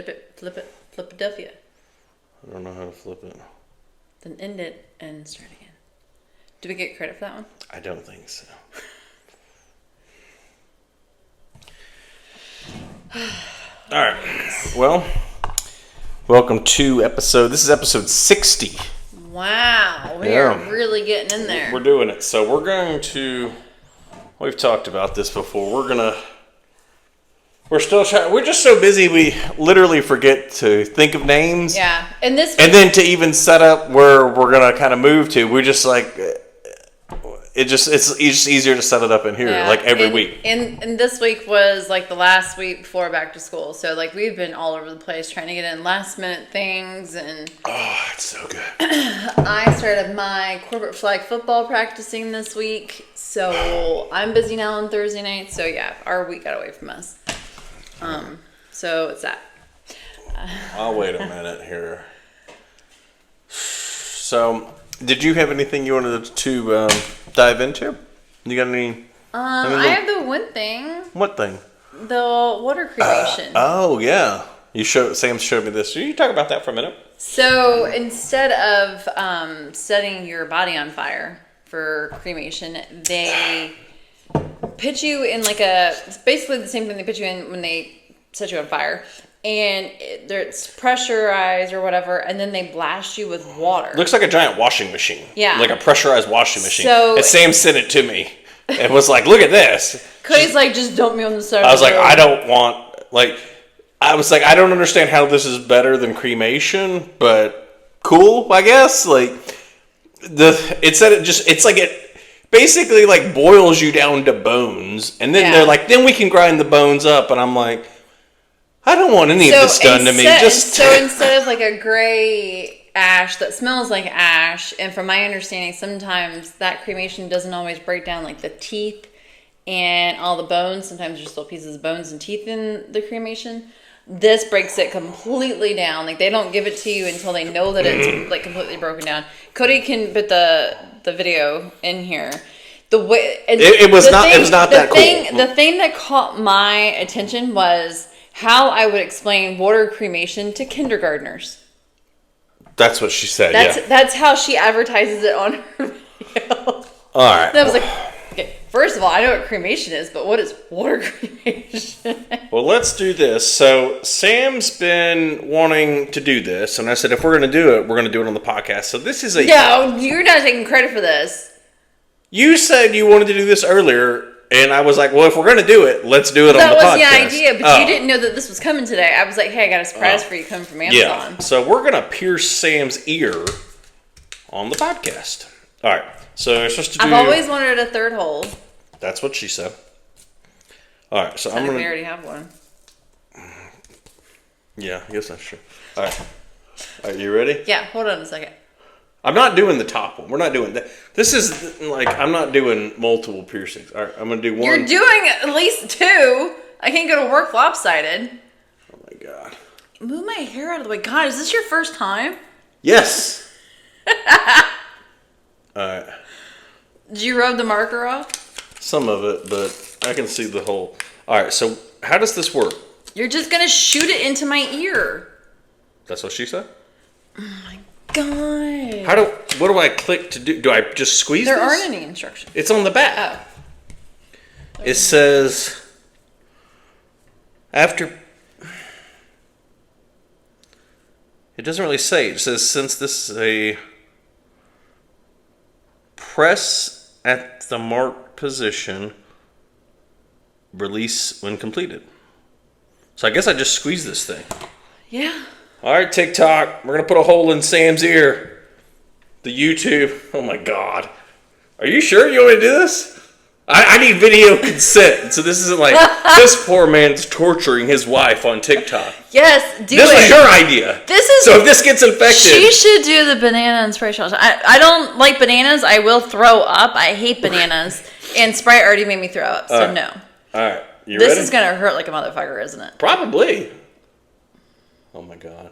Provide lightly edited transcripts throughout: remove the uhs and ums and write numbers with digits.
Philadelphia. I don't know how to flip it. Then end it and start again. Do we get credit for that one? I don't think so. All right. Well, welcome to this is episode 60. Wow. We are really getting in there. We're doing it. So we've talked about this before. We're just so busy we literally forget to think of names. Yeah. And then to even set up where we're going to kind of move to, we're just like, it's just easier to set it up in here, like every week. And this week was like the last week before back to school. So like we've been all over the place trying to get in last minute things. And oh, it's so good. I started my corporate flag football practicing this week. So I'm busy now on Thursday night. So yeah, our week got away from us. So it's that. I'll wait a minute here. So, did you have anything you wanted to dive into? You got any? I have the one thing. What thing? The water cremation. Oh yeah, Sam showed me this. You talk about that for a minute. So instead of setting your body on fire for cremation, they put you in it's basically the same thing they put you in when they set you on fire, and it's pressurized or whatever, and then they blast you with water. Looks like a giant washing machine. Yeah. Like a pressurized washing machine. So, and Sam sent it to me and was like, look at this. Cody's like, just dump me on the side. I was like, I don't want, I don't understand how this is better than cremation, but cool, I guess. It basically like boils you down to bones, and then they're like, then we can grind the bones up, and I'm like, I don't want any of this done to me. So instead of like a gray ash that smells like ash, and from my understanding, sometimes that cremation doesn't always break down like the teeth and all the bones. Sometimes there's still pieces of bones and teeth in the cremation. This breaks it completely down. Like they don't give it to you until they know that it's like completely broken down. Cody can put the video in here. The way it was not that cool. The thing that caught my attention was how I would explain water cremation to kindergartners. That's what she said. That's how she advertises it on her video. All right. And I was like, okay, first of all, I know what cremation is, but what is water cremation? Well, let's do this. So Sam's been wanting to do this, and I said if we're going to do it, we're going to do it on the podcast. So this is No, you're not taking credit for this. You said you wanted to do this earlier, and I was like, well, if we're going to do it, let's do it on the podcast. That was the idea, but you didn't know that this was coming today. I was like, hey, I got a surprise for you coming from Amazon. Yeah, so we're going to pierce Sam's ear on the podcast. All right, so you're supposed to do... I've always wanted a third hole. That's what she said. All right, so I'm going to... We already have one. Yeah, I guess that's true. All right. Are you ready? Yeah, hold on a second. I'm not doing the top one. We're not doing that. This is I'm not doing multiple piercings. All right, I'm going to do one. You're doing at least two. I can't go to work lopsided. Oh my God. Move my hair out of the way. God, is this your first time? Yes. All right. Did you rub the marker off? Some of it, but I can see the whole. All right, so how does this work? You're just going to shoot it into my ear. That's what she said? Oh my God. What do I click to do? Do I just squeeze There this? aren't any instructions. It's on the back. Oh. It says, after... It doesn't really say. It says, since this is a press at the marked position, release when completed. So I guess I just squeeze this thing. Yeah. All right, TikTok. We're going to put a hole in Sam's ear. The YouTube. Oh, my God. Are you sure you want me to do this? I need video consent. So this isn't like this poor man's torturing his wife on TikTok. Yes, do this it. was your idea. So if this gets infected. She should do the banana and Sprite challenge. I don't like bananas. I will throw up. I hate bananas. And Sprite already made me throw up, so no. All right. You this ready? Is going to hurt like a motherfucker, isn't it? Probably. Oh, my God.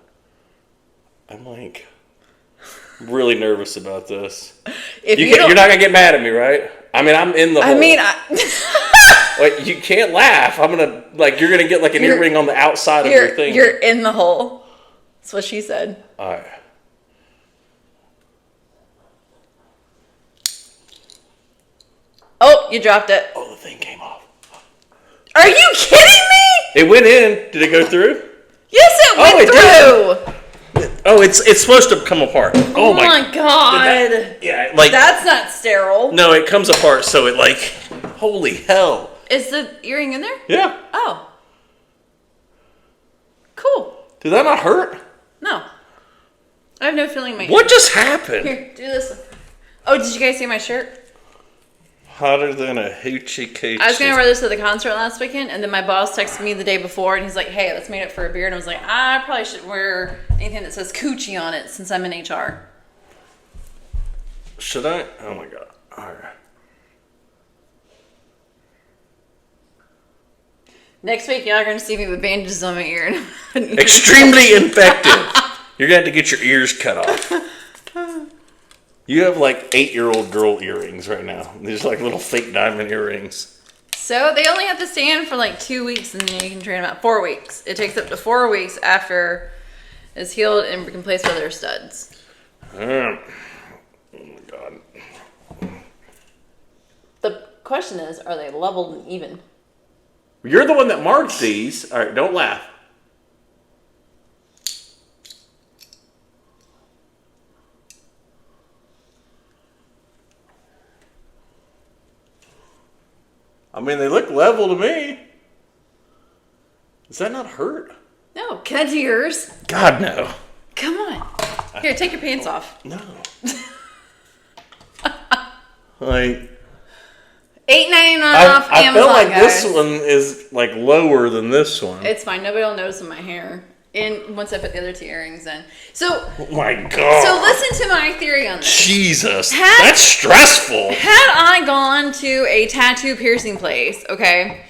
I'm like really nervous about this. You're not going to get mad at me, right? I mean, I'm in the hole. I mean, Wait, you can't laugh. I'm gonna you're gonna get like an earring on the outside of your thing. You're in the hole. That's what she said. All right. Oh, you dropped it. Oh, the thing came off. Are you kidding me? It went in. Did it go through? Yes, it went through. Oh, it's supposed to come apart. Oh my god. Yeah, that's not sterile. No, it comes apart, so it holy hell. Is the earring in there? Yeah. Oh. Cool. Did that not hurt? No. I have no feeling in my What just happened? Here, do this one. Oh, did you guys see my shirt? Hotter than a hoochie coochie. I was going to wear this to the concert last weekend, and then my boss texted me the day before, and he's like, hey, let's meet up for a beer. And I was like, I probably shouldn't wear anything that says coochie on it since I'm in HR. Should I? Oh my god. All right. Next week, y'all are going to see me with bandages on my ear. Extremely infective. You're going to have to get your ears cut off. You have 8-year-old girl earrings right now. These little fake diamond earrings. So they only have to stand for 2 weeks, and then you can train them out 4 weeks. It takes up to 4 weeks after it's healed and replaced with other studs. Oh my god. The question is, are they leveled and even? You're the one that marked these. All right, don't laugh. I mean, they look level to me. Does that not hurt? No. Can I do yours? God, no. Come on. Here, take your pants off. No. $8.99 off Amazon, I feel like guys. this one is lower than this one. It's fine. Nobody will notice in my hair. And once I put the other 2 earrings in. So, oh my god. So listen to my theory on this. Jesus. That's stressful. Had I gone to a tattoo piercing place, okay,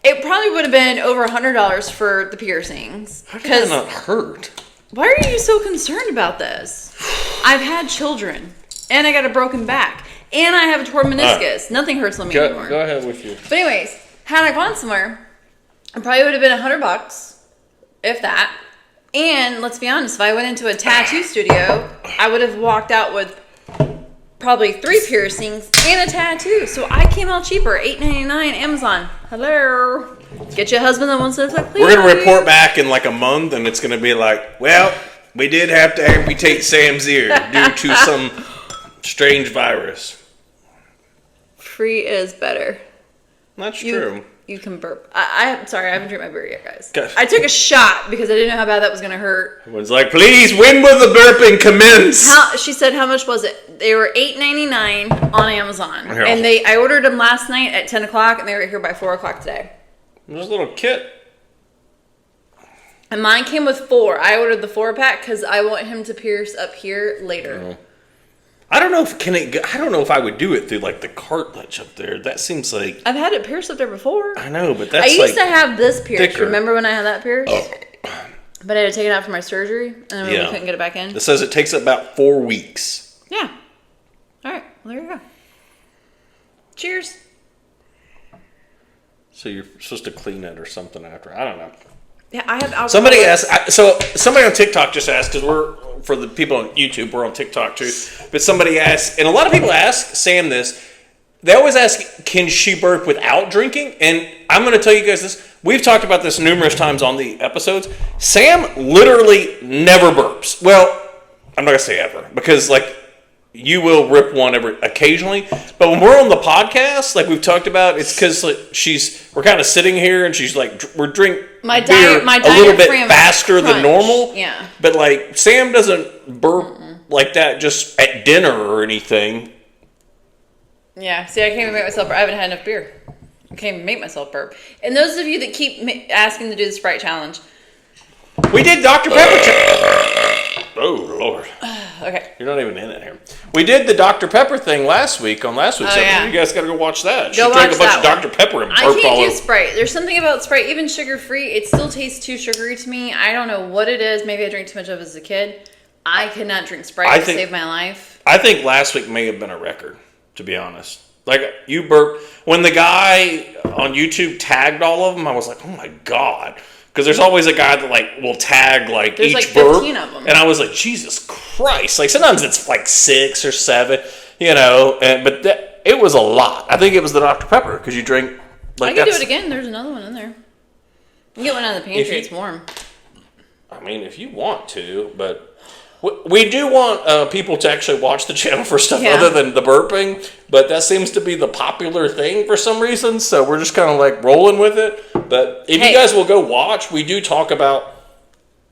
it probably would have been over $100 for the piercings. How did that not hurt? Why are you so concerned about this? I've had children. And I got a broken back. And I have a torn meniscus. Nothing hurts on me anymore. Go ahead with you. But anyways, had I gone somewhere, it probably would have been $100. If that. And let's be honest, if I went into a tattoo studio, I would have walked out with probably 3 piercings and a tattoo. So I came out cheaper. $8.99 Amazon. Hello. Get you a husband that wants to look like We're going to report back in a month, and it's going to be well, we did have to amputate Sam's ear due to some strange virus. Free is better. That's true. You can burp. I'm sorry, I haven't drank my beer yet, guys. Gosh. I took a shot because I didn't know how bad that was going to hurt. Everyone's like, please, when will the burping commence? She said, how much was it? They were $8.99 on Amazon. Yeah. And I ordered them last night at 10 o'clock, and they were here by 4 o'clock today. There's a little kit. And mine came with 4. I ordered the 4-pack because I want him to pierce up here later. Oh. I don't know if I would do it through the cartilage up there. That seems like I've had it pierced up there before. I know, but that's I used to have this pierced. thicker. Remember when I had that pierced? But I had to take it out for my surgery, and then we couldn't get it back in. It says it takes about 4 weeks. Yeah. All right. Well, there you go. Cheers. So you're supposed to clean it or something after. I don't know. Yeah, I have alcohol. Somebody asked. Somebody on TikTok just asked, because for the people on YouTube, we're on TikTok too. But somebody asked, and a lot of people ask Sam this. They always ask, can she burp without drinking? And I'm going to tell you guys this. We've talked about this numerous times on the episodes. Sam literally never burps. Well, I'm not going to say ever, because you will rip one occasionally. But when we're on the podcast, we've talked about, it's because we're kind of sitting here and she's we're drinking beer a little bit faster than normal. Yeah. But Sam doesn't burp like that just at dinner or anything. Yeah. See, I can't even make myself burp. I haven't had enough beer. I can't even make myself burp. And those of you that keep asking to do the Sprite challenge. We did Dr. Pepper challenge. Oh, Lord. Okay. You're not even in it here. We did the Dr. Pepper thing last week on last week's episode. Yeah. You guys got to go watch that. She Go drank a watch bunch of that Dr. Pepper and burped I all can't do over. Sprite. There's something about Sprite, even sugar-free, it still tastes too sugary to me. I don't know what it is. Maybe I drank too much of it as a kid. I could not drink Sprite to save my life. I think last week may have been a record, to be honest. Like, you burp. When the guy on YouTube tagged all of them, I was like, oh my God. Because there's always a guy that, like, will tag, like, there's each like 15 burp. of them. And I was like, Jesus Christ. Like, sometimes it's like 6 or 7, you know. But it was a lot. I think it was the Dr. Pepper, because you drink, like, I can do it again. There's another one in there. You can get one out of the pantry. It's warm. I mean, if you want to, but we do want people to actually watch the channel for stuff other than the burping, but that seems to be the popular thing for some reason, so we're just kind of like rolling with it. But if you guys will go watch, we do talk about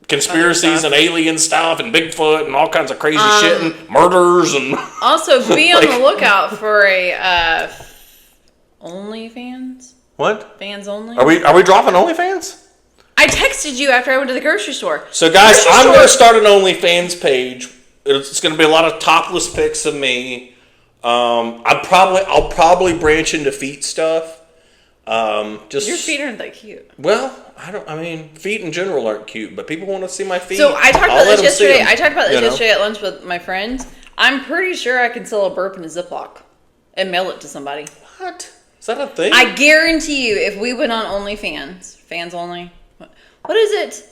conspiracies and alien stuff and Bigfoot and all kinds of crazy shit and murders and... Also, be on the lookout for a OnlyFans. What? Fans only? Are we dropping OnlyFans? I texted you after I went to the groprobably store. So guys, I'm going to start an OnlyFans page. It's going to be a lot of topless pics of me. I'll probably branch into feet stuff. Just your feet aren't that cute. Well, I mean, feet in general aren't cute, but people want to see my feet. So I talked about this yesterday. I talked about this yesterday at lunch with my friends. I'm pretty sure I can sell a burp in a Ziploc and mail it to somebody. What? Is that a thing? I guarantee you, if we went on OnlyFans, fans only. What is it?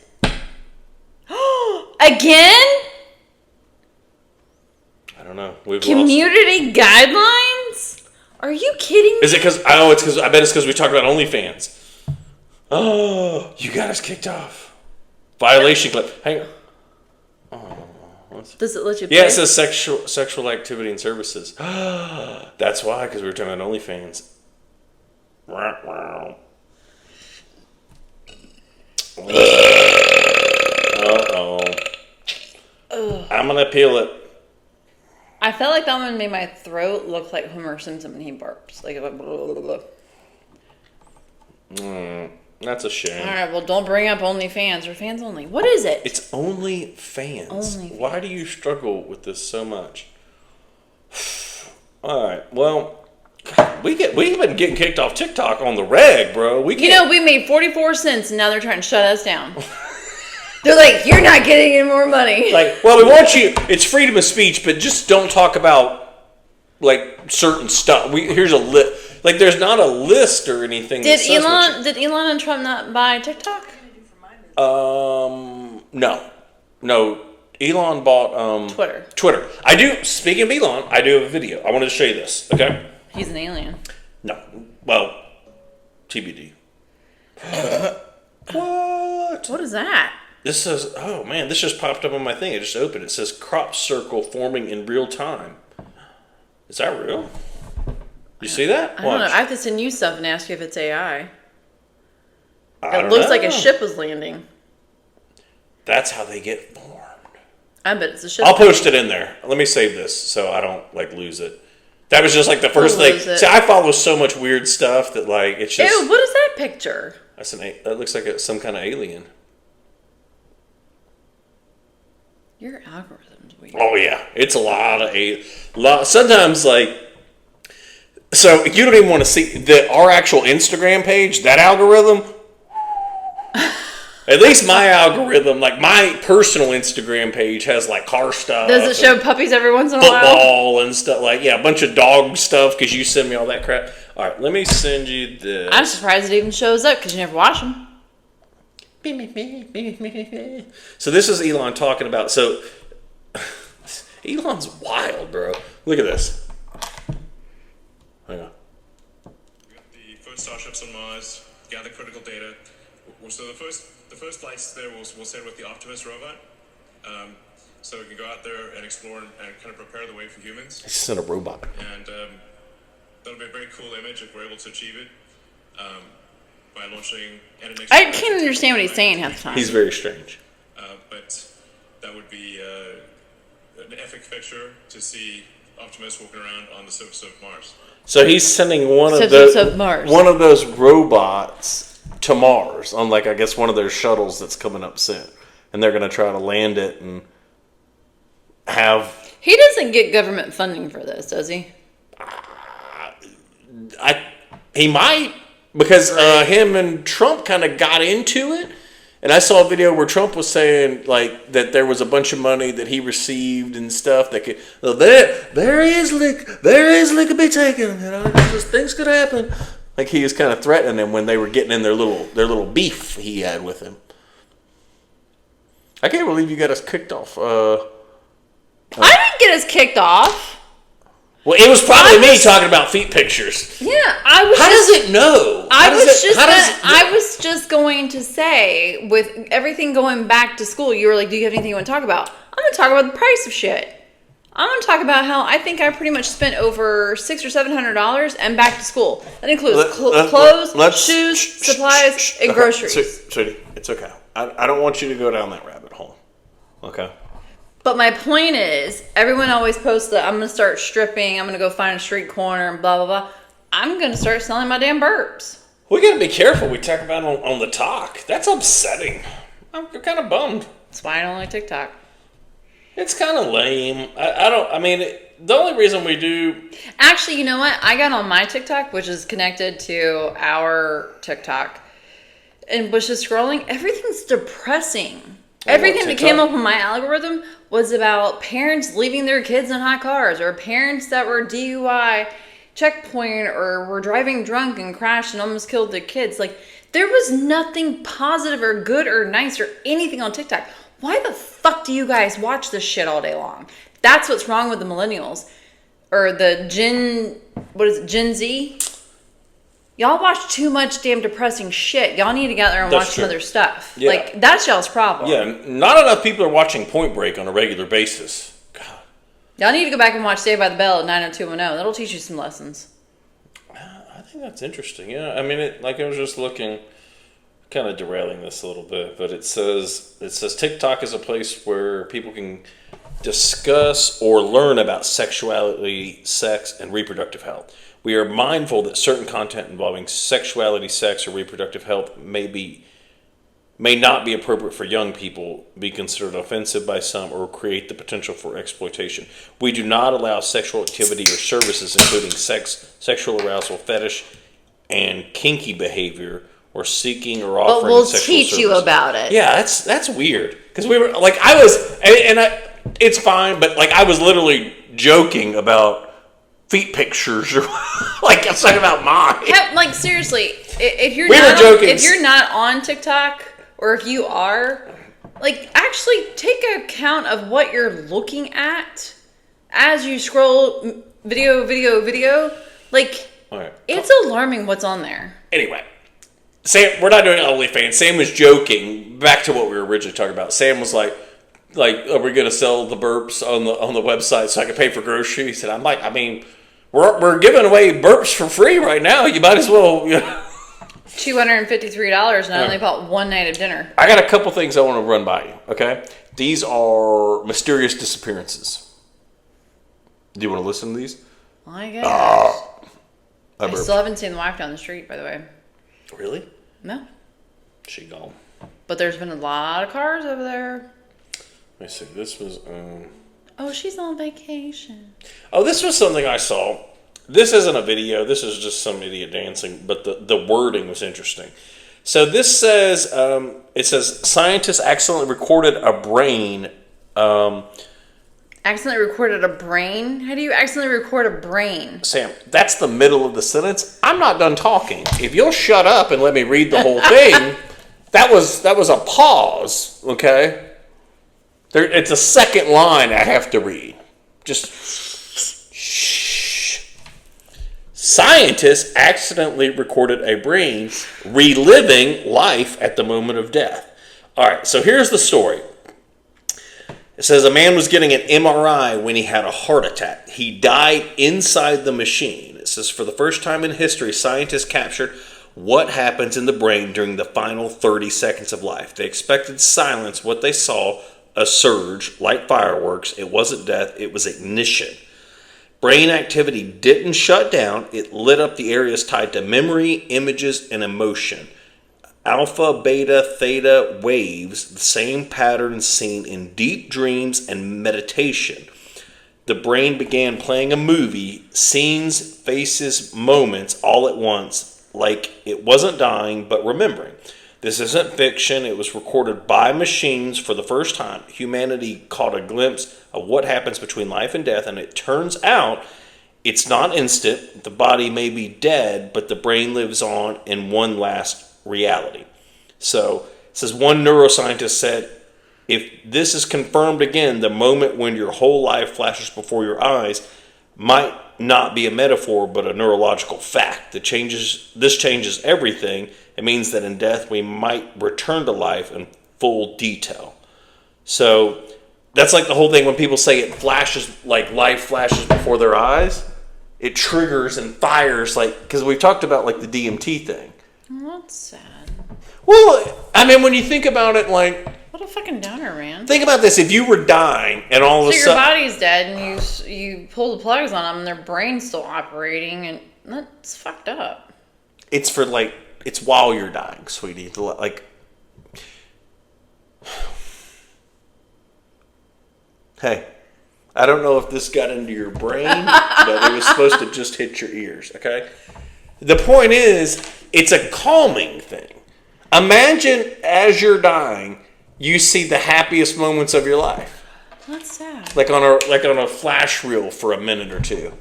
Again? I don't know. We've Community guidelines? Are you kidding me? Is it because? Oh, it's because. I bet it's because we talked about OnlyFans. Oh, you got us kicked off. Violation clip. Hang on. Oh, does it let you play? Yeah, it says sexual activity and services. That's why, because we were talking about OnlyFans. Uh-oh. I'm gonna peel it. I felt like that one made my throat look like Homer Simpson when he burps. Like it went blah, blah, blah, blah. That's a shame. All right, well, don't bring up OnlyFans or fans only. What is it? It's OnlyFans. Why do you struggle with this so much? All right, well. We've been getting kicked off TikTok on the reg, bro. We made 44 cents and now they're trying to shut us down. They're like, you're not getting any more money. Like, well, we want you. It's freedom of speech, but just don't talk about like certain stuff. Here's a list. Like, there's not a list or anything. Did Elon and Trump not buy TikTok? No. Elon bought Twitter. I do. Speaking of Elon, I do have a video. I wanted to show you this. Okay. He's an alien. No. Well, TBD. What? What is that? This says, oh man, this just popped up on my thing. I just opened it. It says crop circle forming in real time. Is that real? You see that? I don't know. I have to send you stuff and ask you if it's AI. It looks like a ship was landing. That's how they get formed. I bet it's a ship. I'll post it in there. Let me save this so I don't like lose it. That was just like the first thing. See, I follow so much weird stuff that like it's just. Ew, what is that picture? That looks like some kind of alien. Your algorithm's weird. Oh yeah, it's a lot of sometimes like. So you don't even want to see our actual Instagram page. That algorithm. At least my algorithm, like my personal Instagram page, has like car stuff. Does it show puppies every once in a while? Football and stuff, like a bunch of dog stuff because you send me all that crap. All right, let me send you this. I'm surprised it even shows up because you never watch them. So this is Elon talking about. So Elon's wild, bro. Look at this. Hang on. We got the first starships on Mars. Gather critical data. So the first flights there we'll send with the Optimus robot, so we can go out there and explore and kind of prepare the way for humans. He sent a robot. And that'll be a very cool image if we're able to achieve it by launching. I can't understand what he's saying half the time. He's very strange. But that would be an epic picture to see Optimus walking around on the surface of Mars. So he's sending one of those robots to Mars on, like, I guess one of their shuttles that's coming up soon, and they're going to try to land it and have. He doesn't get government funding for this, does he? He might, because him and Trump kind of got into it, And I saw a video where Trump was saying like that there was a bunch of money that he received and stuff that could there is liquor be taken. Things could happen. Like he was kind of threatening them when they were getting in their little beef he had with him. I can't believe you got us kicked off. I didn't get us kicked off. Well, it was probably me talking about feet pictures. Yeah, I was. How does it know? I was just going to say, with everything going back to school, you were like, "Do you have anything you want to talk about?" I'm going to talk about the price of shit. I'm going to talk about how I think I pretty much spent over $600 or $700 and back to school. That includes clothes, shoes, supplies, and groceries. Sweetie, it's okay. I don't want you to go down that rabbit hole. Okay. But my point is, everyone always posts that I'm going to start stripping, I'm going to go find a street corner, and blah, blah, blah. I'm going to start selling my damn burps. We got to be careful we talk about it on the talk. That's upsetting. I'm kind of bummed. That's why I don't like TikTok. It's kind of lame. The only reason we do... Actually, you know what? I got on my TikTok, which is connected to our TikTok, and was just scrolling. Everything's depressing. Everything that came up on my algorithm was about parents leaving their kids in hot cars, or parents that were DUI checkpoint, or were driving drunk and crashed and almost killed their kids. Like, there was nothing positive or good or nice or anything on TikTok. Why the fuck do you guys watch this shit all day long? That's what's wrong with the millennials. Or the Gen Z? Y'all watch too much damn depressing shit. Y'all need to get out there and watch some other stuff. Yeah. Like, that's y'all's problem. Yeah, not enough people are watching Point Break on a regular basis. God. Y'all need to go back and watch Saved by the Bell at 90210. That'll teach you some lessons. I think that's interesting. Yeah, I mean, I was just looking, kind of derailing this a little bit, but it says TikTok is a place where people can discuss or learn about sexuality, sex, and reproductive health. We are mindful that certain content involving sexuality, sex, or reproductive health may not be appropriate for young people, be considered offensive by some, or create the potential for exploitation. We do not allow sexual activity or services including sex, sexual arousal, fetish, and kinky behavior, or seeking or offering but we'll sexual teach service. You about it. Yeah, that's weird. Because we were like, it's fine, but like I was literally joking about feet pictures, or like I'm talking about mine. Like seriously, if you're not on TikTok, or if you are, like actually take account of what you're looking at as you scroll video. Like it's alarming what's on there. Anyway, Sam, we're not doing OnlyFans. Sam was joking. Back to what we were originally talking about. Sam was like, are we going to sell the burps on the website so I can pay for groceries? And I'm like, I mean, we're giving away burps for free right now. You might as well. You know. $253, and I only bought one night of dinner. I got a couple things I want to run by you. Okay, these are mysterious disappearances. Do you want to listen to these? I guess. I still haven't seen the wife down the street, by the way. Really? No. She gone. But there's been a lot of cars over there. Let me see. This was. Oh, she's on vacation. Oh, this was something I saw. This isn't a video. This is just some idiot dancing. But the wording was interesting. So this says, it says, scientists accidentally recorded a brain. Accidentally recorded a brain? How do you accidentally record a brain? Sam, that's the middle of the sentence. I'm not done talking. If you'll shut up and let me read the whole thing, that was a pause, okay? It's a second line I have to read. Just shh. Scientists accidentally recorded a brain reliving life at the moment of death. All right, so here's the story. It says a man was getting an MRI when he had a heart attack. He died inside the machine. It says for the first time in history, scientists captured what happens in the brain during the final 30 seconds of life. They expected silence. What they saw, a surge, like fireworks. It wasn't death, it was ignition. Brain activity didn't shut down. It lit up the areas tied to memory, images, and emotion. Alpha, beta, theta waves, the same pattern seen in deep dreams and meditation. The brain began playing a movie, scenes, faces, moments, all at once, like it wasn't dying, but remembering. This isn't fiction. It was recorded by machines for the first time. Humanity caught a glimpse of what happens between life and death, and it turns out it's not instant. The body may be dead, but the brain lives on in one last reality. So, it says one neuroscientist said, if this is confirmed again, the moment when your whole life flashes before your eyes might not be a metaphor, but a neurological fact. This changes everything. It means that in death we might return to life in full detail. So that's like the whole thing when people say it flashes, like life flashes before their eyes. It triggers and fires, like, because we've talked about like the DMT thing. Well, that's sad. Well, I mean, when you think about it, like, what a fucking downer, man. think about this: if you were dying and all of a So your sudden body's dead and you pull the plugs on them and their brain's still operating, and that's fucked up. it's for like it's while you're dying, sweetie. Like, hey, I don't know if this got into your brain, but it was supposed to just hit your ears. Okay. The point is, it's a calming thing. Imagine as you're dying, you see the happiest moments of your life. That's sad. Like on a flash reel for a minute or two.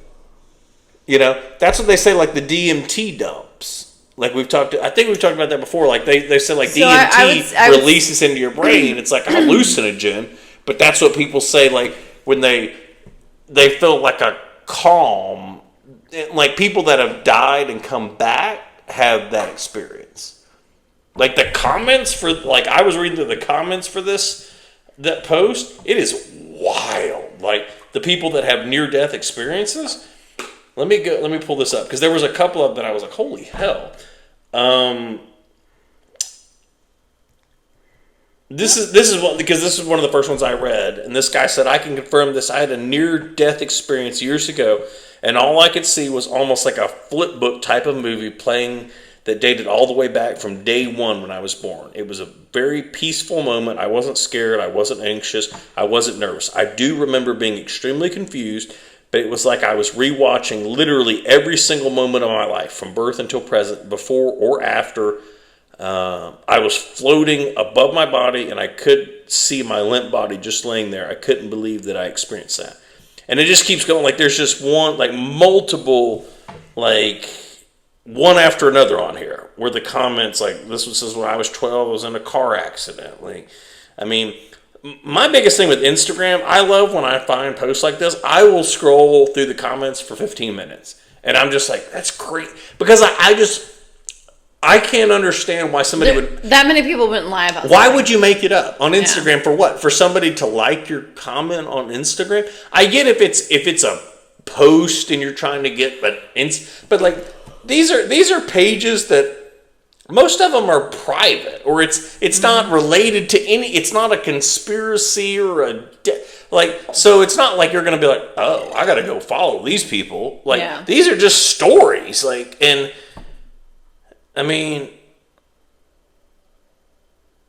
You know, that's what they say, like the DMT dumps. Like I think we've talked about that before. Like they say like So DMT releases into your brain. It's like a hallucinogen, but that's what people say like when they feel like a calm. Like people that have died and come back have that experience. Like the comments for, like I was reading the comments for that post, it is wild. Like the people that have near death experiences. Let me pull this up because there was a couple of that I was like, holy hell. This is one of the first ones I read, and this guy said, I can confirm this. I had a near death experience years ago, and all I could see was almost like a flip book type of movie playing that dated all the way back from day one when I was born. It was a very peaceful moment. I wasn't scared. I wasn't anxious. I wasn't nervous. I do remember being extremely confused, but it was like I was rewatching literally every single moment of my life, from birth until present, before or after. I was floating above my body, and I could see my limp body just laying there. I couldn't believe that I experienced that. And it just keeps going. Like there's just one, like multiple, like one after another on here, where the comments, like this one says, when I was 12, I was in a car accident. Like, I mean, my biggest thing with Instagram, I love when I find posts like this, I will scroll through the comments for 15 minutes. And I'm just like, that's great. Because I can't understand why somebody would... That many people wouldn't lie about Why something. would you make it up on Instagram for what? For somebody to like your comment on Instagram? I get if it's a post and you're trying to get... But like, these are pages that... Most of them are private, or it's not related to any... It's not a conspiracy or so it's not like you're going to be like, oh, I got to go follow these people. Like, these are just stories. Like, and... I mean,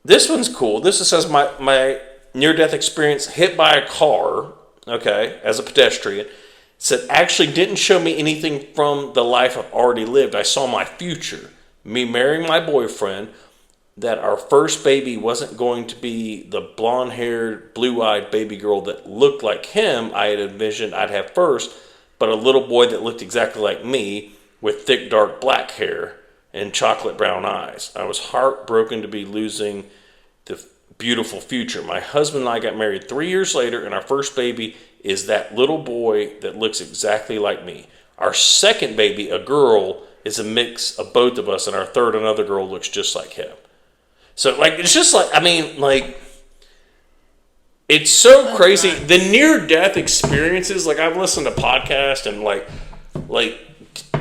this one's cool. This says my near-death experience hit by a car, okay, as a pedestrian. It said, actually didn't show me anything from the life I've already lived. I saw my future. Me marrying my boyfriend, that our first baby wasn't going to be the blonde-haired, blue-eyed baby girl that looked like him I had envisioned I'd have first, but a little boy that looked exactly like me with thick, dark black hair and chocolate brown eyes. I was heartbroken to be losing the beautiful future. My husband and I got married 3 years later, and our first baby is that little boy that looks exactly like me. Our second baby, a girl, is a mix of both of us, and our third, another girl, looks just like him. So, like, it's just like, I mean, like, it's so crazy. Nice. The near-death experiences, like, I've listened to podcasts and, like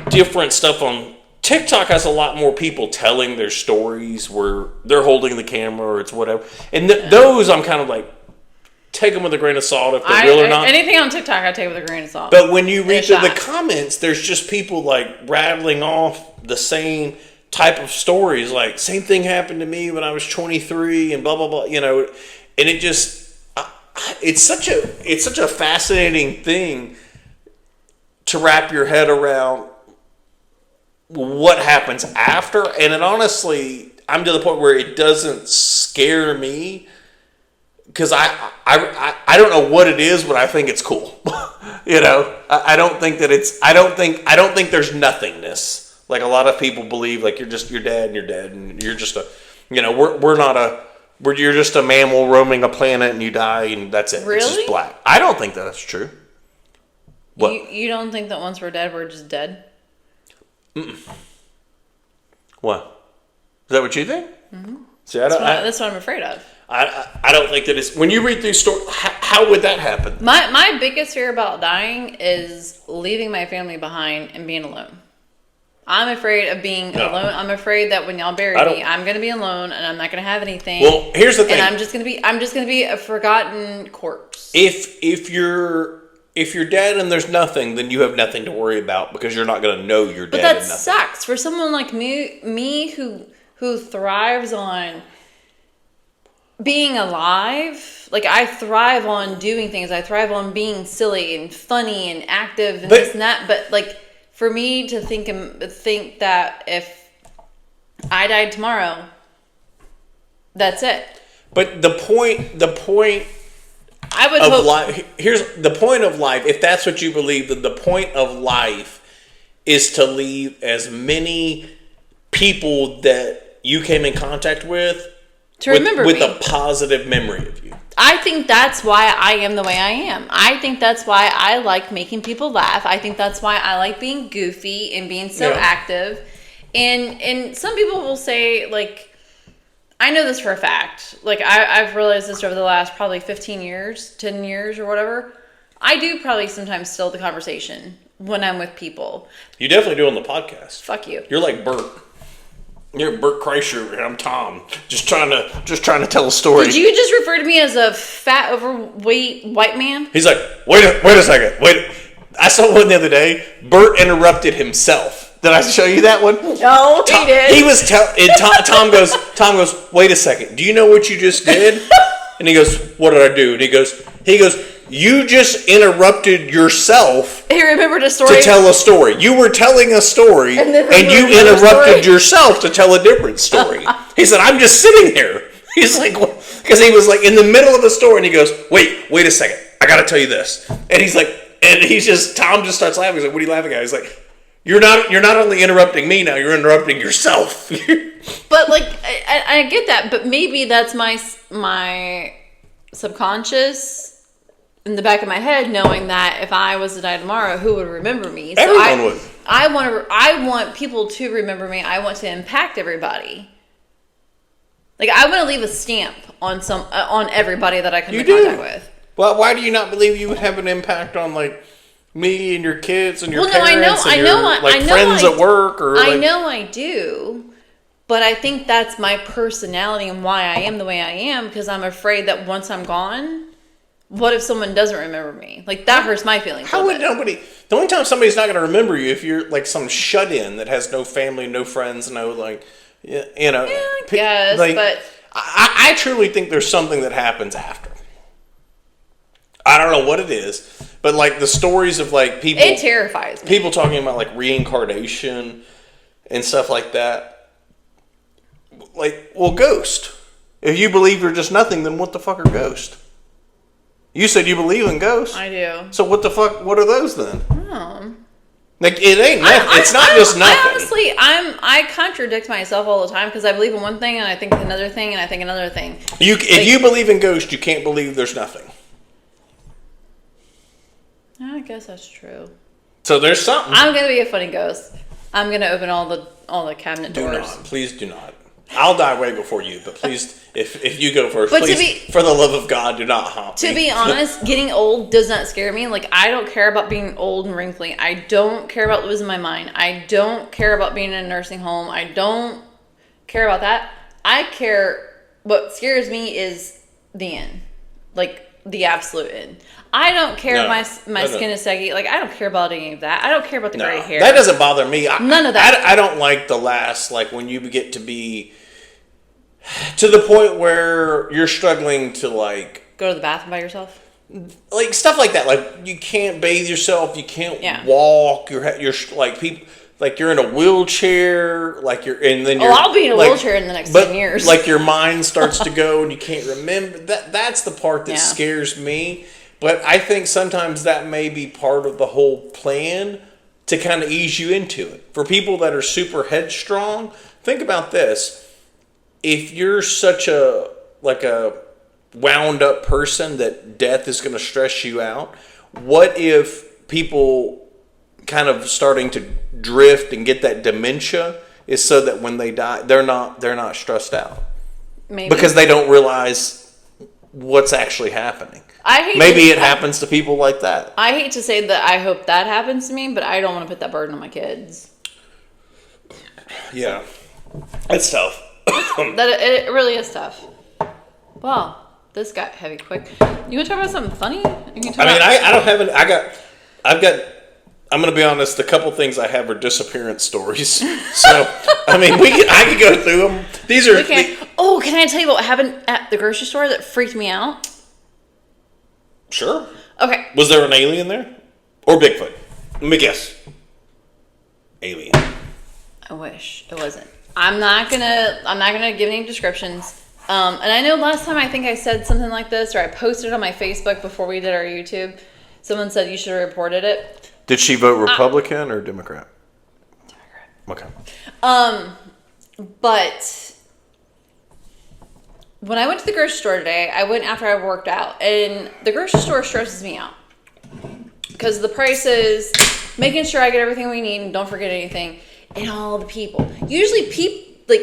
different stuff on TikTok has a lot more people telling their stories where they're holding the camera or it's whatever. And those I'm kind of like, take them with a grain of salt if they're real or not. Anything on TikTok I take with a grain of salt. But when you read through the comments, there's just people like rattling off the same type of stories. Like, same thing happened to me when I was 23 and blah, blah, blah. You know, and it just, it's such a fascinating thing to wrap your head around what happens after. And it honestly, I'm to the point where it doesn't scare me because I don't know what it is, but I think it's cool. I don't think that I don't think there's nothingness. Like a lot of people believe, like you're dead and you're dead and you're just you're just a mammal roaming a planet and you die and that's it. Really? It's just black. I don't think that's true. What? You don't think that once we're dead, we're just dead? Mm-mm. What? Is that what you think? Mm-hmm. See, that's what I'm afraid of. I don't think that it's... When you read these stories, how would that happen? My biggest fear about dying is leaving my family behind and being alone. I'm afraid of being alone. I'm afraid that when y'all bury me, I'm going to be alone and I'm not going to have anything. Well, here's the thing. And I'm just going to be a forgotten corpse. If you're dead and there's nothing, then you have nothing to worry about because you're not going to know you're dead. But that and nothing. sucks for someone like me who thrives on being alive. Like I thrive on doing things. I thrive on being silly and funny and active and this and that. But like for me to think that if I died tomorrow, that's it. But the point I would of hope. life. Here's the point of life. If that's what you believe, then the point of life is to leave as many people that you came in contact with Remember with me. a positive memory of you. I think that's why I am the way I am. I think that's why I like making people laugh. I think that's why I like being goofy and being so active. And some people will say, like, I know this for a fact. Like, I've realized this over the last probably 15 years, 10 years or whatever. I do probably sometimes still the conversation when I'm with people. You definitely do on the podcast. Fuck you. You're like Bert. You're Bert Kreischer, and I'm Tom. Just trying to tell a story. Did you just refer to me as a fat, overweight white man? He's like, wait a second. Wait. I saw one the other day. Bert interrupted himself. Did I show you that one? No, he did. He was Tom goes, wait a second. Do you know what you just did? And he goes, what did I do? And he goes, you just interrupted yourself. He remembered a story. To tell a story. You were telling a story and you interrupted yourself to tell a different story. He said, I'm just sitting here. He's like, because he was like in the middle of a story and he goes, wait a second. I got to tell you this. And he's like, Tom just starts laughing. He's like, what are you laughing at? He's like, you're not only interrupting me now, you're interrupting yourself. But like, I get that, but maybe that's my subconscious in the back of my head, knowing that if I was to die tomorrow, who would remember me? Everyone would. I want people to remember me. I want to impact everybody. Like I want to leave a stamp on everybody that I come in contact with. Well, why do you not believe you would have an impact on like me and your kids and your parents I know, friends at work? I know I do. But I think that's my personality and why I am the way I am, because I'm afraid that once I'm gone, what if someone doesn't remember me? Like, that hurts my feelings. How would nobody... The only time somebody's not going to remember you if you're, like, some shut-in that has no family, no friends, no, like, you know... Yeah, I guess, like, but... I truly think there's something that happens after. I don't know what it is, but, like, the stories of, like, people... It terrifies me. People talking about, like, reincarnation and stuff like that. Like, well, ghost. If you believe you're just nothing, then what the fuck are ghosts? You said you believe in ghosts. I do. So what the fuck? What are those then? Oh. Like it ain't nothing. It's not just nothing. I contradict myself all the time because I believe in one thing and I think another thing and I think another thing. If you believe in ghosts, you can't believe there's nothing. I guess that's true. So there's something. I'm gonna be a funny ghost. I'm gonna open all the cabinet doors. Do not. Please do not. I'll die way before you, but please, if you go first, but please, for the love of God, do not haunt me. To be honest, getting old does not scare me. Like, I don't care about being old and wrinkly. I don't care about losing my mind. I don't care about being in a nursing home. I don't care about that. What scares me is the end. Like, the absolute end. I don't care if my skin is saggy. Like, I don't care about any of that. I don't care about the gray hair. That doesn't bother me. None of that. I don't like the last, like, when you get to be to the point where you're struggling to, like... Go to the bathroom by yourself? Like, stuff like that. Like, you can't bathe yourself. You can't walk. You're like, people... like you're in a wheelchair, like you're, and then you're. Oh, I'll be in a like, wheelchair in the next 10 years. Like your mind starts to go and you can't remember. That's the part that scares me. But I think sometimes that may be part of the whole plan to kind of ease you into it. For people that are super headstrong, think about this. If you're such a wound up person that death is going to stress you out, what if people kind of starting to drift and get that dementia is so that when they die, they're not stressed out? Maybe. Because they don't realize what's actually happening. Maybe it happens to people like that. I hate to say that I hope that happens to me, but I don't want to put that burden on my kids. Yeah. It's tough. It really is tough. Well, this got heavy quick. You want to talk about something funny? I don't have any. I'm going to be honest, the couple things I have are disappearance stories. So, I mean, I could go through them. These are... can I tell you what happened at the grocery store that freaked me out? Sure. Okay. Was there an alien there? Or Bigfoot? Let me guess. Alien. I wish it wasn't. I'm not gonna give any descriptions. And I know last time I think I said something like this, or I posted it on my Facebook before we did our YouTube. Someone said you should have reported it. Did she vote Republican or Democrat? Democrat. Okay. But when I went to the grocery store today, I went after I worked out, and the grocery store stresses me out because the prices, making sure I get everything we need and don't forget anything, and all the people. Usually,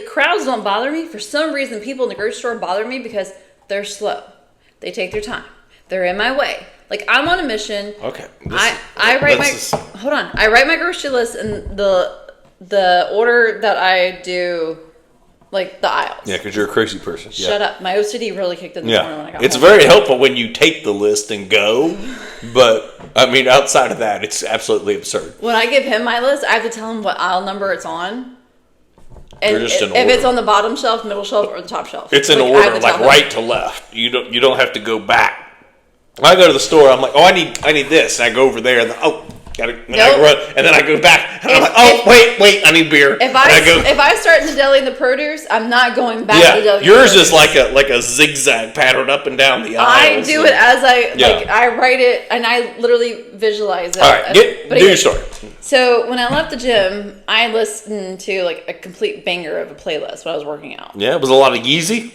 crowds don't bother me. For some reason, people in the grocery store bother me because they're slow. They take their time. They're in my way. Like, I'm on a mission. Okay. I write my grocery list in the order that I do. Like the aisles. Yeah, because you're a crazy person. Shut up. My OCD really kicked in this morning when I got home. It's very helpful when you take the list and go, but I mean, outside of that, it's absolutely absurd. When I give him my list, I have to tell him what aisle number it's on. And just if it's on the bottom shelf, middle shelf, or the top shelf. It's in order, like right to left. You don't have to go back. When I go to the store, I'm like, I need this, and I go over there, and I run, and then I go back, and I'm like, wait, I need beer. If I start in the deli and the produce, I'm not going back to the deli. Yours is like a zigzag pattern up and down the aisle. I do it as I write it, and I literally visualize it. All right, do your story. So when I left the gym, I listened to like a complete banger of a playlist while I was working out. Yeah, it was a lot of Yeezy.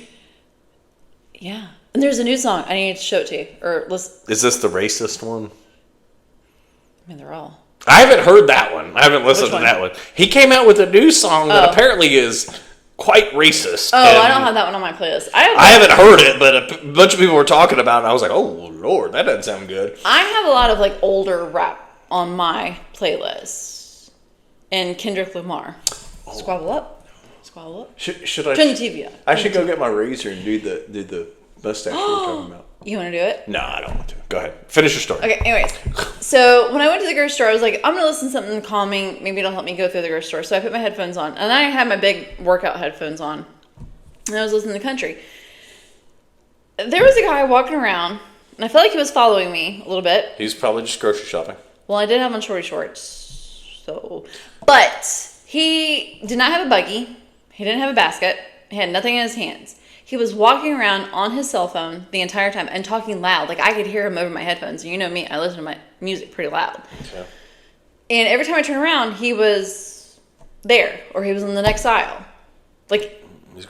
Yeah, and there's a new song. I need to show it to you or listen. Is this the racist one? I mean, they're all. I haven't heard that one. I haven't listened to that one. He came out with a new song that apparently is quite racist. Oh, I don't have that one on my playlist. I haven't heard it, but a bunch of people were talking about it, and I was like, oh, Lord, that doesn't sound good. I have a lot of, like, older rap on my playlist. And Kendrick Lamar. Squabble up. Squabble up. Should I? Turn the TV on. I should go get my razor and do the mustache you were talking about. You want to do it? No, I don't want to. Go ahead. Finish your story. Okay, anyways. So when I went to the grocery store, I was like, I'm going to listen to something calming. Maybe it'll help me go through the grocery store. So I put my headphones on. And I had my big workout headphones on. And I was listening to country. There was a guy walking around. And I felt like he was following me a little bit. He's probably just grocery shopping. Well, I did have on shorty shorts. But he did not have a buggy. He didn't have a basket. He had nothing in his hands. He was walking around on his cell phone the entire time and talking loud. Like, I could hear him over my headphones. And you know me, I listen to my music pretty loud. Okay. And every time I turn around, he was there. Or he was in the next aisle. Like... He's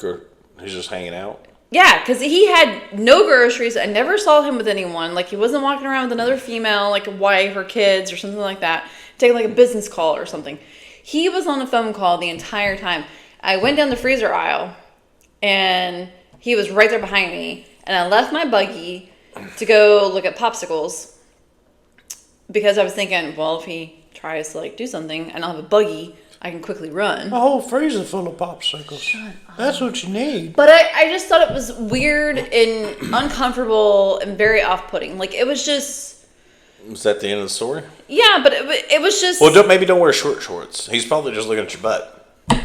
just hanging out? Yeah, because he had no groceries. I never saw him with anyone. Like, he wasn't walking around with another female, like a wife or kids or something like that. Taking, like, a business call or something. He was on a phone call the entire time. I went down the freezer aisle, and... he was right there behind me, and I left my buggy to go look at popsicles because I was thinking, well, if he tries to like do something and I'll have a buggy, I can quickly run. A whole freezer full of popsicles. That's what you need. But I just thought it was weird and uncomfortable and very off-putting. Like, it was just... Was that the end of the story? Yeah, but it was just... Well, maybe don't wear short shorts. He's probably just looking at your butt. My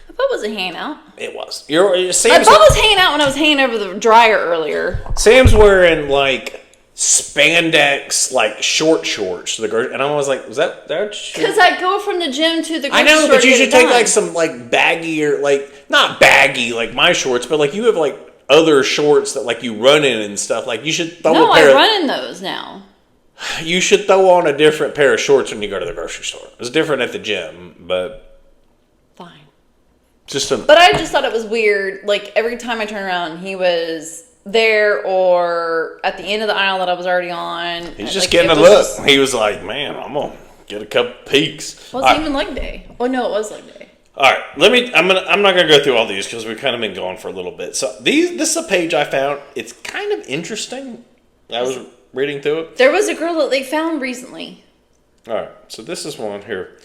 butt wasn't hanging out. It was. My butt was hanging out when I was hanging over the dryer earlier. Sam's wearing, like, spandex like shorts to the grocery, and I was like, was that because I go from the gym to the grocery I know, store but you to should get it take done. like some like baggy or like not baggy like my shorts, but like you have like other shorts that like you run in and stuff. Like you should throw No, a pair I run in those now. You should throw on a different pair of shorts when you go to the grocery store. It's different at the gym, but Fine. But I just thought it was weird. Like every time I turn around, he was there or at the end of the aisle that I was already on. He's just like, getting a was look. just- He was like, "Man, I'm gonna get a couple peeks." It wasn't even leg day. Oh no, it was leg day. All right, I'm not gonna go through all these because we've kind of been going for a little bit. So this is a page I found. It's kind of interesting. I was reading through it. There was a girl that they found recently. All right, so this is one here.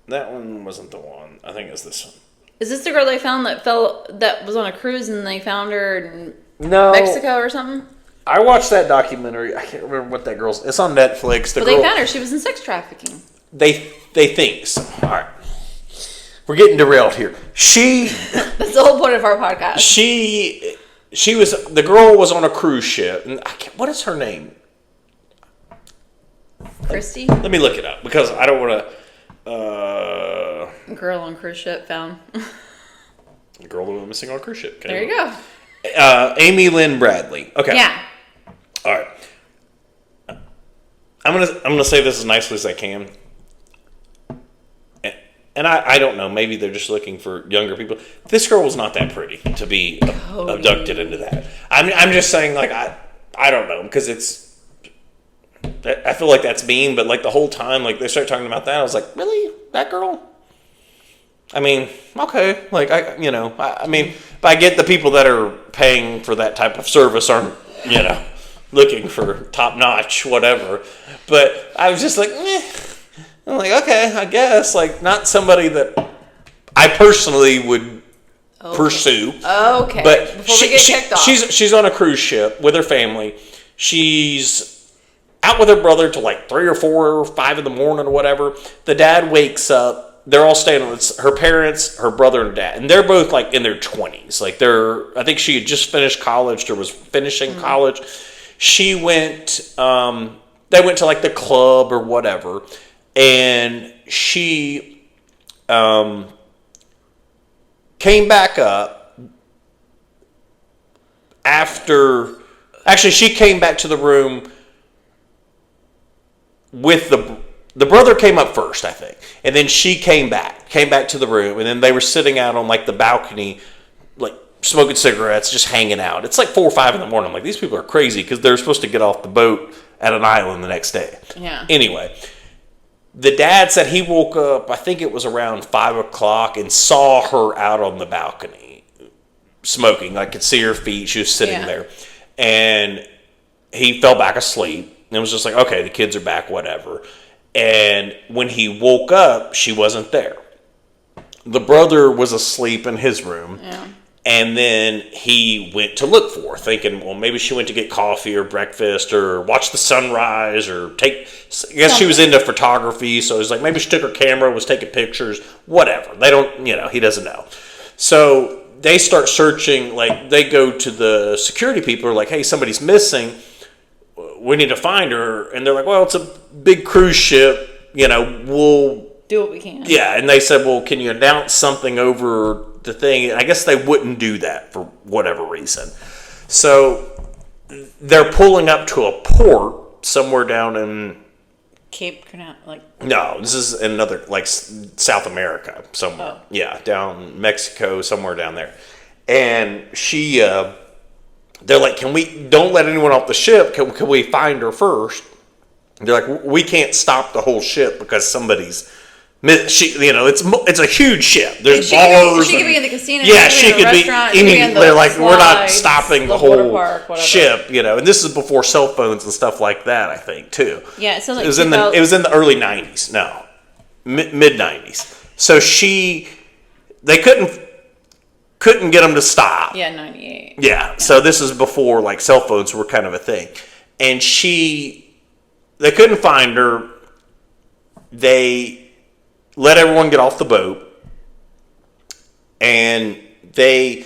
That one wasn't the one. I think it's this one. Is this the girl they found that was on a cruise and they found her in No, Mexico or something? I watched that documentary. I can't remember what that girl's. It's on Netflix. But they found her. She was in sex trafficking. They think so. All right, we're getting derailed here. That's the whole point of our podcast. The girl was on a cruise ship. And what is her name? Christy? Let me look it up because I don't want to. Girl on cruise ship found. Girl that went missing on a cruise ship. Okay. There you go. Amy Lynn Bradley. Okay. Yeah. All right. I'm gonna say this as nicely as I can. And I don't know. Maybe they're just looking for younger people. This girl was not that pretty to be abducted into that. I'm just saying, like I don't know because I feel like that's mean, but like the whole time, like they start talking about that, I was like, really, that girl? I mean, okay, like I mean, but I get the people that are paying for that type of service aren't, looking for top notch whatever. But I was just like, I'm like, okay, I guess, like not somebody that I personally would pursue. Okay. But before we get kicked off. she's on a cruise ship with her family. She's out with her brother till like 3 or 4 or 5 in the morning or whatever. The dad wakes up. They're all staying with her parents, her brother, and dad, and they're both like in their 20s. Like I think she had just finished college or was finishing college. She went. They went to like the club or whatever, and she came back up after. Actually, she came back to the room with the brother came up first, I think. And then she came back to the room. And then they were sitting out on like the balcony, like smoking cigarettes, just hanging out. It's like 4 or 5 in the morning. I'm like, these people are crazy because they're supposed to get off the boat at an island the next day. Yeah. Anyway, the dad said he woke up, I think it was around 5 o'clock, and saw her out on the balcony smoking. I could see her feet. She was sitting there. And he fell back asleep. And it was just like, okay, the kids are back, whatever. And when he woke up, she wasn't there. The brother was asleep in his room. Yeah. And then he went to look for her, thinking, well, maybe she went to get coffee or breakfast or watch the sunrise or I guess she was into photography. So it was like, maybe she took her camera, was taking pictures, whatever. They don't, he doesn't know. So they start searching, like they go to the security people, are like, hey, somebody's missing. We need to find her. And they're like, well, it's a big cruise ship. We'll do what we can. Yeah. And they said, well, can you announce something over the thing? And I guess they wouldn't do that for whatever reason. So they're pulling up to a port somewhere down in Cape Canaveral, No, this is another, like South America somewhere. Oh. Yeah, down Mexico, somewhere down there. And they're like, don't let anyone off the ship. Can we find her first? They're like, we can't stop the whole ship because somebody's, it's a huge ship. There's bars. She could be in the casino. Yeah, she could be. They're like, we're not slides, stopping the whole ship, And this is before cell phones and stuff like that, I think, too. Yeah, it sounds like it was in the early 90s. No, mid 90s. So they couldn't get them to stop. Yeah, 98. Yeah. So this is before like cell phones were kind of a thing, and they couldn't find her. They let everyone get off the boat, and I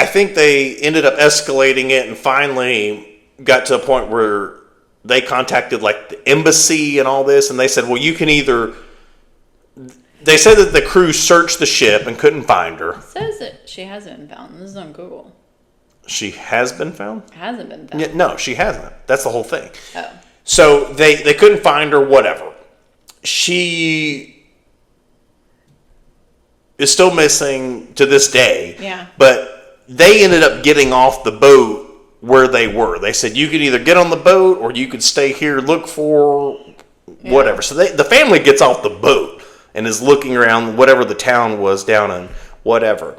think they ended up escalating it, and finally got to a point where they contacted like the embassy and all this, and they said, well, you can either. They said that the crew searched the ship and couldn't find her. It says that she hasn't been found. This is on Google. She has been found? Hasn't been found. Yeah, no, she hasn't. That's the whole thing. Oh. So they couldn't find her, whatever. She is still missing to this day. Yeah. But they ended up getting off the boat where they were. They said you could either get on the boat or you could stay here, look for whatever. So the family gets off the boat and is looking around whatever the town was down in whatever.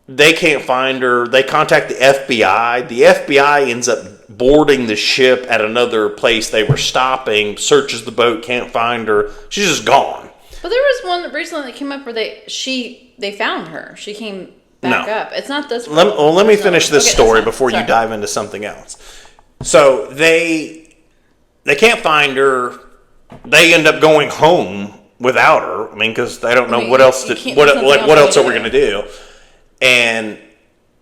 They can't find her. They contact the FBI. The FBI ends up boarding the ship at another place they were stopping, searches the boat, can't find her. She's just gone. But there was one recently that came up where they found her. She came back up. It's not this one. Let me finish this story before Sorry. you dive into something else. So they can't find her. They end up going home without her. I mean, because they don't know what else. What else are we going to do? And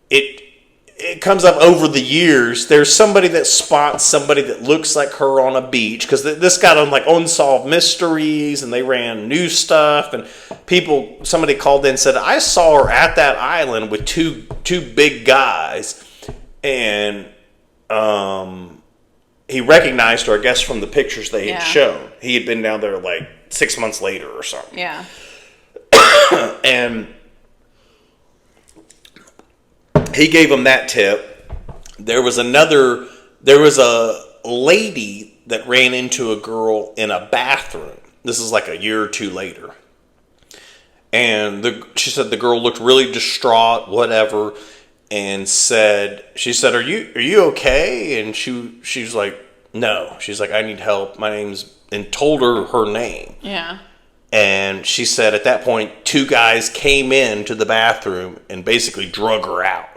it comes up over the years. There's somebody that spots somebody that looks like her on a beach, because this got on like Unsolved Mysteries, and they ran new stuff, and somebody called in and said, I saw her at that island with two big guys, and he recognized her, I guess, from the pictures they had shown. He had been down there like 6 months later or something. Yeah. And he gave him that tip. There was a lady that ran into a girl in a bathroom. This is like a year or two later. And she said the girl looked really distraught, whatever, and she said, are you okay? And she's like, no. She's like, I need help. And told her name. Yeah. And she said at that point, two guys came into the bathroom and basically drug her out.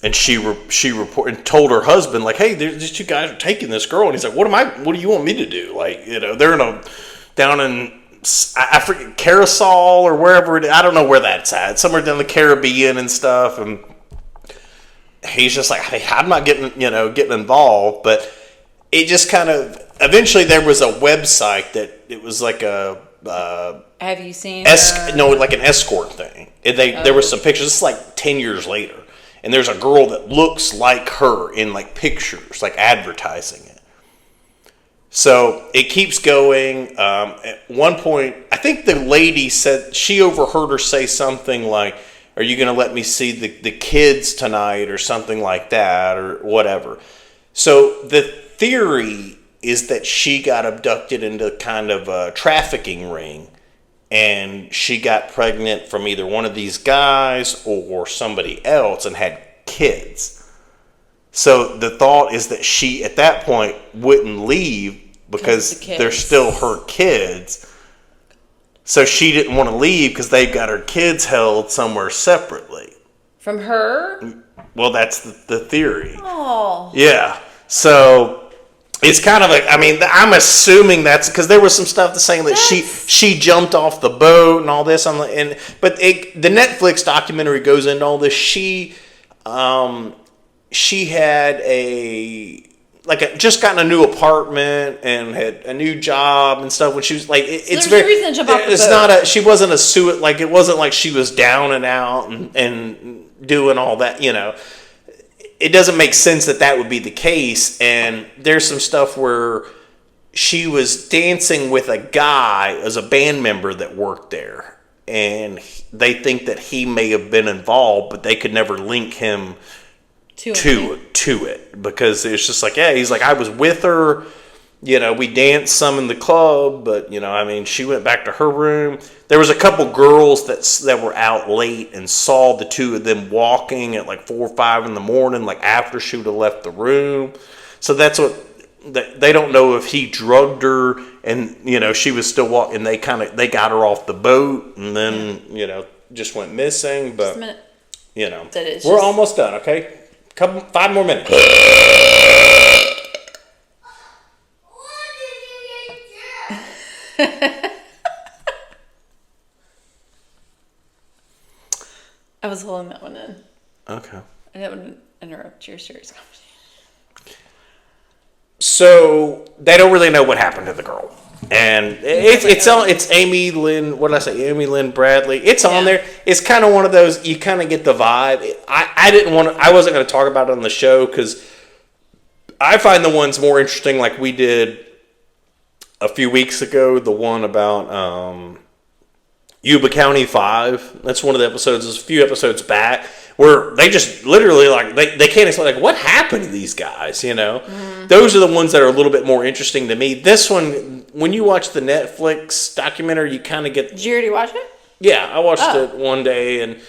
And she reported and told her husband, like, hey, these two guys are taking this girl. And he's like, what do you want me to do? Like, they're down in, I forget, Carousel or wherever I don't know where that's at. Somewhere down the Caribbean and stuff. And he's just like, hey, I'm not getting involved. But it just kind of, eventually there was a website that it was like a, have you seen like an escort thing. And there was some pictures. This is like 10 years later. And there's a girl that looks like her in like pictures, like advertising it. So it keeps going. At one point, I think the lady said she overheard her say something like, are you going to let me see the kids tonight or something like that or whatever. So the theory is that she got abducted into kind of a trafficking ring. And she got pregnant from either one of these guys or somebody else and had kids. So the thought is that she, at that point, wouldn't leave because they're still her kids. So she didn't want to leave because they got her kids held somewhere separately. From her? Well, that's the theory. Oh. Yeah. So it's kind of I'm assuming that's because there was some stuff saying that she jumped off the boat and all this. But the Netflix documentary goes into all this. She had just gotten a new apartment and had a new job and stuff when she was like, it's very. Reason to jump off the it's boat. she wasn't it wasn't like she was down and out and doing all that, It doesn't make sense that would be the case. And there's some stuff where she was dancing with a guy as a band member that worked there. And they think that he may have been involved, but they could never link him to it. Because it's just like, yeah, he's like, I was with her. We danced some in the club, but, she went back to her room. There was a couple girls that were out late and saw the two of them walking at like 4 or 5 in the morning, like after she would have left the room. So that's what they don't know if he drugged her and, she was still walking. They got her off the boat and then, just went missing. But, Just a minute. we're almost done. Okay. 5 more minutes. I was holding that one in. Okay. I didn't interrupt your serious conversation. So they don't really know what happened to the girl, and it's Amy Lynn. What did I say? Amy Lynn Bradley. It's on there. It's kind of one of those. You kind of get the vibe. I wasn't going to talk about it on the show because I find the ones more interesting. Like we did a few weeks ago, the one about Yuba County 5. That's one of the episodes. It's a few episodes back where they just literally like they can't explain like what happened to these guys. Those are the ones that are a little bit more interesting to me. This one, when you watch the Netflix documentary, you kind of get. Did you already watch it? Yeah, I watched it one day, and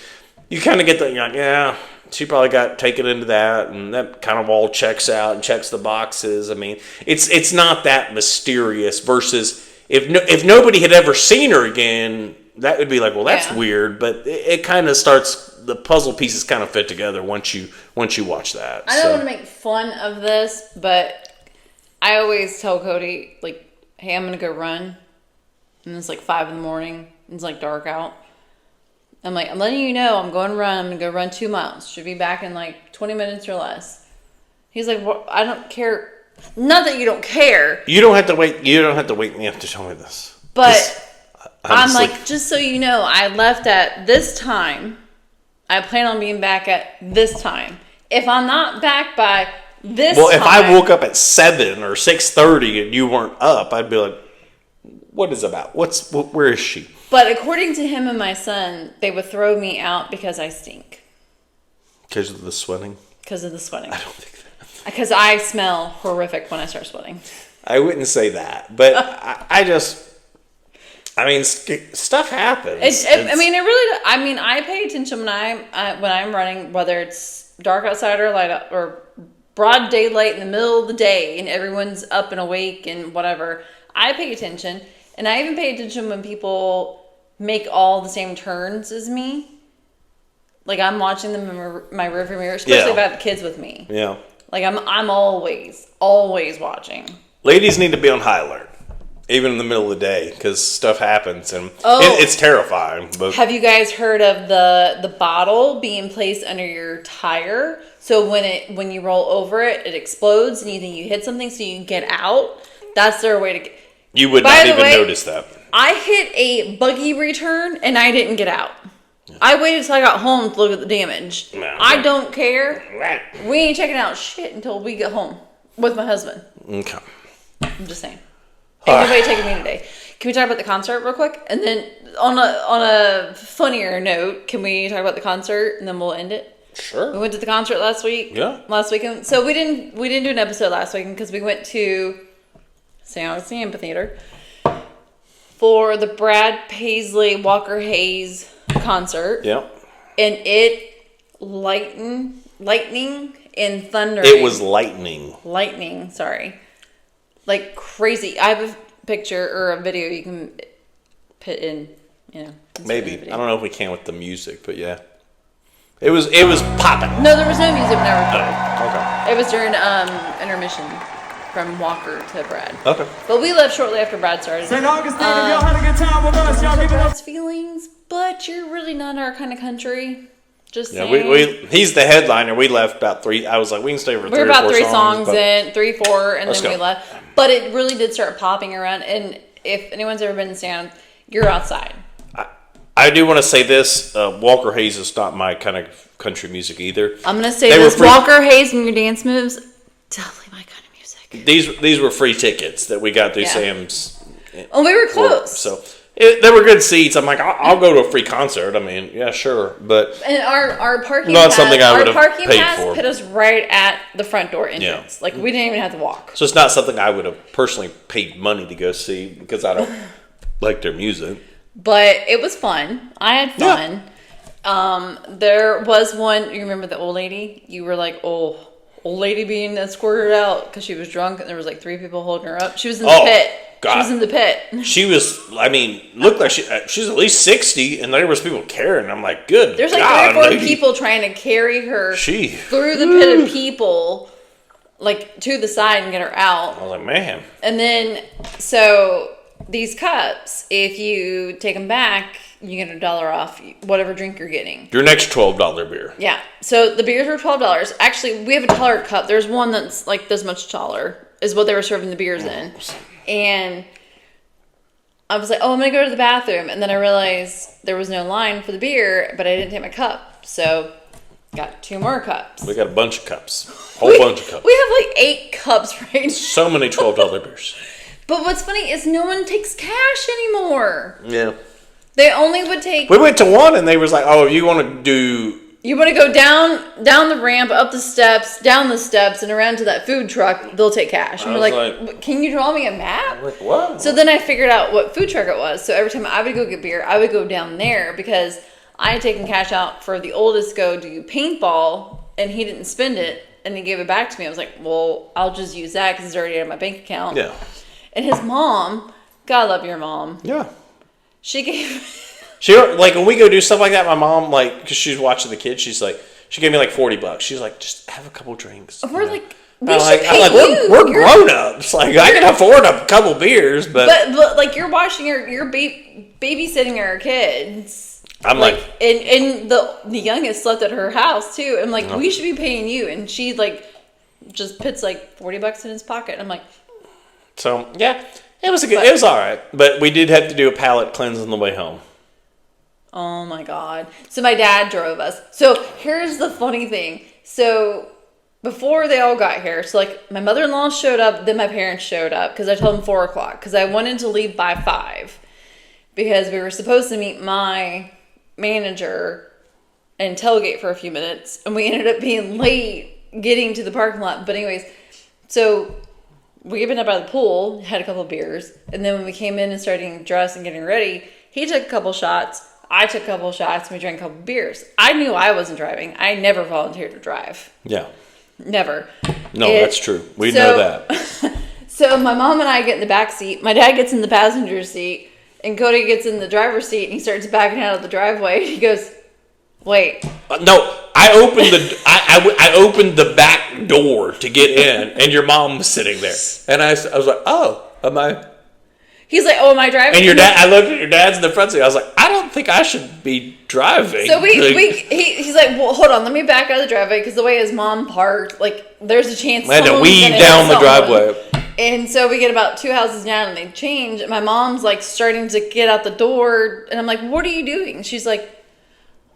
you kind of get the, you're like, yeah, she probably got taken into that, and that kind of all checks out and checks the boxes. I mean, it's not that mysterious. Versus if nobody had ever seen her again, that would be like, well, that's weird. But it kind of starts. The puzzle pieces kind of fit together once you watch that. I don't want to make fun of this, but I always tell Cody, like, hey, I'm gonna go run, and it's like 5 a.m. and it's like dark out. I'm like, I'm letting you know I'm going to run. I'm going to go run 2 miles. Should be back in like 20 minutes or less. He's like, well, I don't care. Not that you don't care. You don't have to wait. You don't have to wait me up to tell me this. But I'm like, just so you know, I left at this time. I plan on being back at this time. If I'm not back by this time. Well, if I woke up at 7 or 6:30 and you weren't up, I'd be like, what is it about? Where is she? But according to him and my son, they would throw me out because I stink. Because of the sweating? Because of the sweating. I don't think that. Because I smell horrific when I start sweating. I wouldn't say that. But I mean, stuff happens. I pay attention when I'm running, whether it's dark outside or light up, or broad daylight in the middle of the day, and everyone's up and awake and whatever. I pay attention, and I even pay attention when people make all the same turns as me. Like I'm watching them in my rearview mirror, especially if I have the kids with me. Yeah. Like I'm always watching. Ladies need to be on high alert. Even in the middle of the day, because stuff happens, and it's terrifying. But have you guys heard of the bottle being placed under your tire? So when you roll over it, it explodes, and you think you hit something, so you can get out. That's their way to get. You would not even notice that. I hit a buggy return, and I didn't get out. I waited till I got home to look at the damage. I don't care. We ain't checking out shit until we get home with my husband. Okay. I'm just saying. Ain't nobody taking me today. Can we talk about the concert real quick? And then on a funnier note, can we talk about the concert and then we'll end it? Sure. We went to the concert last week. Yeah. Last weekend. So we didn't do an episode last weekend because we went to St. Augustine Amphitheater for the Brad Paisley Walker Hayes concert. Yeah. And it lightning and thunder. It was lightning. Lightning, sorry. Like crazy. I have a picture or a video you can put in, Maybe. I don't know if we can with the music, but yeah. It was popping. No, there was no music when I recorded. Okay. It was during intermission from Walker to Brad. Okay. But we left shortly after Brad started. St. Augustine, if y'all had a good time with us, y'all give it up. Brad's feelings, but you're really not our kind of country. Just saying. He's the headliner. We left about 3. I was like, we can stay for 3 or 4 songs. We're about 3 songs in, 3, 4, and then go. we left. But it really did start popping around. And if anyone's ever been in Stand, you're outside. I do want to say this. Walker Hayes is not my kind of country music either. I'm going to say this. Walker Hayes and your dance moves, definitely my kind of music. These were free tickets that we got through Sam's. Oh, we were close. So they were good seats. I'm like, I'll go to a free concert. I mean, yeah, sure, but and our parking not pass, something I would have parking paid pass for. put us right at the front door entrance. Yeah. Like we didn't even have to walk. So it's not something I would have personally paid money to go see because I don't like their music. But it was fun. I had fun. Yeah. There was one. You remember the old lady? You were like, old lady being escorted out because she was drunk, and there was like 3 people holding her up. She was in the pit. God. She was in the pit. She was, looked like she's at least 60, and there was people carrying. I'm like, good. There's like God, 3 or 4 lady. people trying to carry her through the pit of people, like to the side and get her out. I was like, man. And then, so these cups, if you take them back, you get $1 off whatever drink you're getting. Your next $12 beer. Yeah. So the beers were $12. Actually, we have a taller cup. There's one that's like this much taller, is what they were serving the beers in. And I was like, oh, I'm going to go to the bathroom. And then I realized there was no line for the beer, but I didn't take my cup. So got 2 more cups. We got a bunch of cups. Whole bunch of cups. We have like 8 cups right now. So many $12 beers. But what's funny is no one takes cash anymore. Yeah. They only would take... We went to one and they was like, oh, if you want to do... You want to go down the ramp, up the steps, down the steps, and around to that food truck, they'll take cash. And we're like, can you draw me a map? Like, what? So then I figured out what food truck it was. So every time I would go get beer, I would go down there because I had taken cash out for the oldest go do paintball, and he didn't spend it, and he gave it back to me. I was like, well, I'll just use that because it's already in my bank account. Yeah. And his mom, God love your mom. Yeah. She gave... She, like, when we go do stuff like that, my mom, like, because she's watching the kids, she's like, she gave me like $40. She's like, just have a couple drinks. We're like, we I'm should like, pay you. we're grown ups. Like, I can afford a couple beers, but like, you're watching you're babysitting our kids. I'm like and the youngest slept at her house too. I'm like, we should be paying you, and she like just puts like $40 in his pocket. I'm like, so yeah, it was it was all right, but we did have to do a palate cleanse on the way home. oh my God. So my dad drove us. So here's the funny thing. So before they all got here, so like my mother-in-law showed up, then my parents showed up because I told them 4 o'clock because I wanted to leave by 5 because we were supposed to meet my manager and tailgate for a few minutes, and we ended up being late getting to the parking lot. But anyways, so we had been up by the pool, had a couple of beers, and then when we came in and started getting dressed and getting ready, he took a couple shots, I took a couple shots, and we drank a couple beers. I knew I wasn't driving. I never volunteered to drive. Yeah. Never. No, that's true. We know that. So my mom and I get in the back seat. My dad gets in the passenger seat, and Cody gets in the driver's seat, and he starts backing out of the driveway. He goes, "Wait." No, I opened I opened the back door to get in, and your mom was sitting there, and I was like, "Oh, am I?" He's like, "Oh, am I driving?" And your dad, I looked at your dad's in the front seat. I was like, "I don't think I should be driving." So he's like, "Well, hold on, let me back out of the driveway because the way his mom parked, like, there's a chance." I had to weave down the driveway. And so we get about 2 houses down, and they change. And my mom's like starting to get out the door, and I'm like, "What are you doing?" She's like,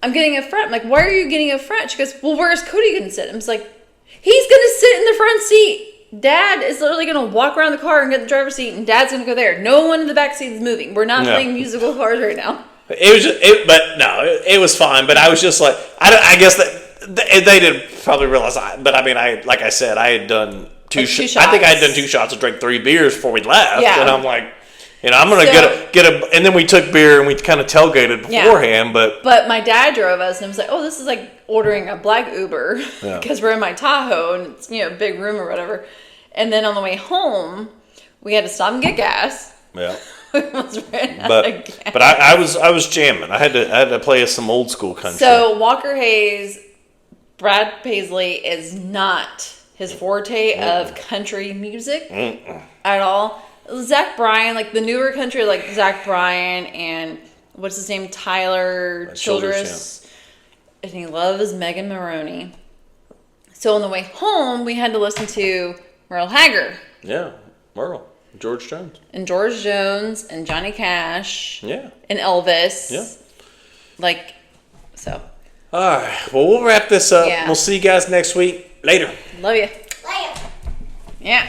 "I'm getting a front." I'm like, "Why are you getting a front?" She goes, "Well, where's Cody gonna sit?" I'm just like, "He's gonna sit in the front seat. Dad is literally gonna walk around the car and get the driver's seat, and Dad's gonna go there. No one in the back seat is moving. We're not playing musical cars right now." It was just, but no, it was fine. But I was just like, I guess that they didn't probably realize. But I mean, like I said, I had done two shots. I think I had done 2 shots and drank 3 beers before we left. Yeah. And I'm like, I'm gonna get a, and then we took beer and we kind of tailgated beforehand. Yeah. But my dad drove us, and I was like, "Oh, this is like ordering a black Uber because we're in my Tahoe and it's a big room or whatever." And then on the way home, we had to stop and get gas. Yeah. We almost ran out of gas. But I was jamming. I had to play some old school country. So Walker Hayes, Brad Paisley is not his forte of country music at all. Zach Bryan, like the newer country, like Zach Bryan and what's his name, Tyler Childress, and he loves Megan Maroney. So on the way home, we had to listen to Merle Haggard. Yeah, Merle. George Jones. And George Jones and Johnny Cash. Yeah. And Elvis. Yeah. Like, so. All right. Well, we'll wrap this up. Yeah. We'll see you guys next week. Later. Love you. Later. Yeah.